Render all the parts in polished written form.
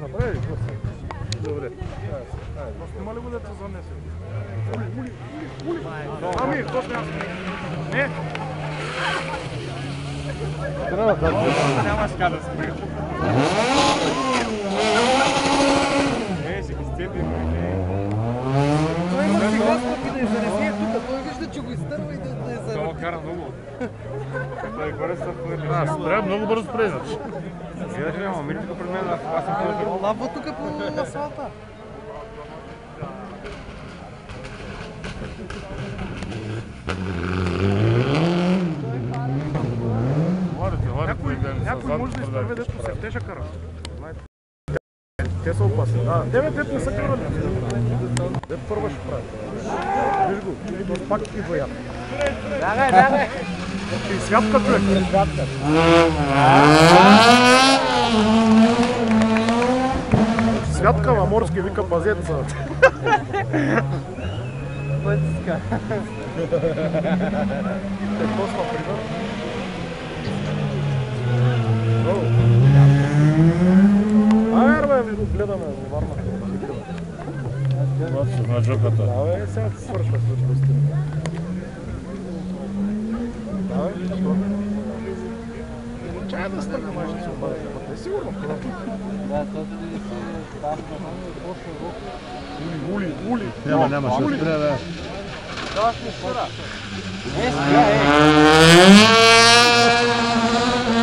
Направи какво са? Добре. Няма ли го да те занесе? Ули! Ами, точно аз. Не! Няма ска да спри. Не, ще ги степи. Той има сега стъпи да я занесе тук. Той вижда, че го изтърва и да я занесе. Това кара много. Той горе са в спря, много бързо спря, значи. Сега ще няма, мирите пред мен, аз съм пълен. Лапва тук по асфалта. Някой може да изпърве, дето се те ще кара. Те са опасни. Тебе дето не са карали. Дето първа ще прави. Виж го, този пак идва яд. Дагай! И святка човек. Святка на морски вика пазеца. Пътска. Какво сма пример? Бе, гледаме, варна. На жоката. Да, бе, сега се свършва случилостта. Да, бе, що? Чай да стъпна, май ще се обаде. Не е сигурно, къде? Да, този ли си дафна, точно рух. Ули. Няма, ще спря, да. Да, ще спра. Не спря,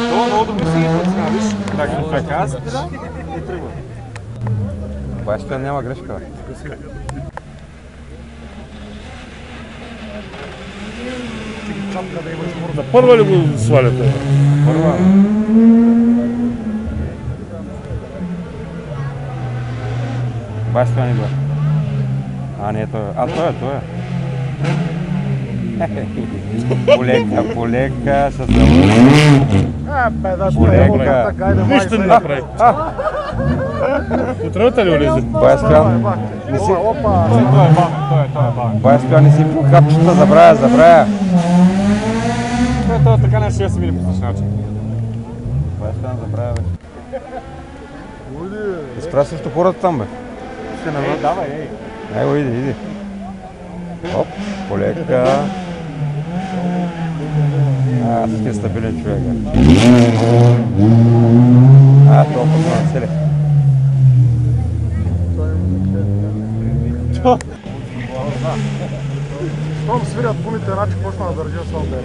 Това много добре си ги подсна, виж. Така спира и тръгва. Башка няма грешка. На първа ли го сваляте? Първа. Башка не бе. А не, той е. Той е. Полека, с завърши. Полека. Нищо не направи. Отравата ли улезе? Башка. Опа! Башка не си по капчета, забравя. Това така не ще се мили по същия начин. Башка не забравя, бе. Изпра също хората там, бе. Давай, Ей го, иди. Оп, полека. Ти е стабилен човек, бе. Толкова на цели. Щом свирят пумите, значи почна да държи асфалта.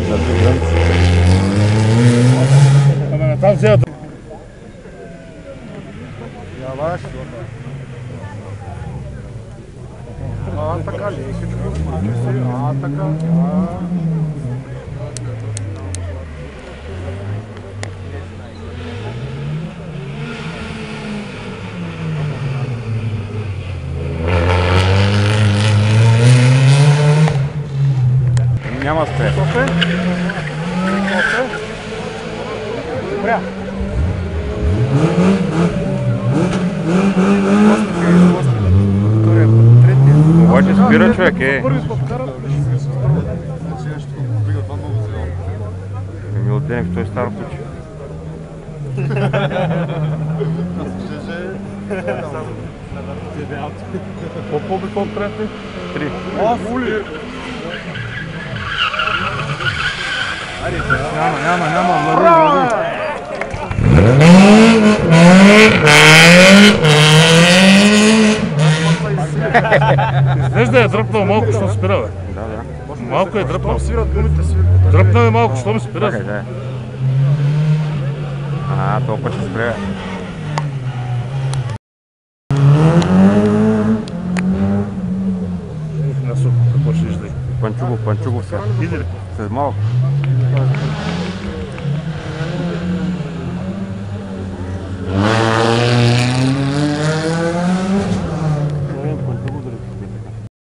Държи грънци. Ама на там взеят. Яваш. Така ли? Така. Няма спре. Спря. Обаче спира човек, Емил Денев, той е старо куче. По-по-по приятели? 3. Няма, върви. Изглежда е дръпнал малко, щом спира, бе. Да. Малко е дръпнал. Свират гумите, Дръпнал е малко, щом спира. Чакай, да. Толкова ще спре. Насух, какво ще виждай. Панчугов сега. Иди ли? След малко.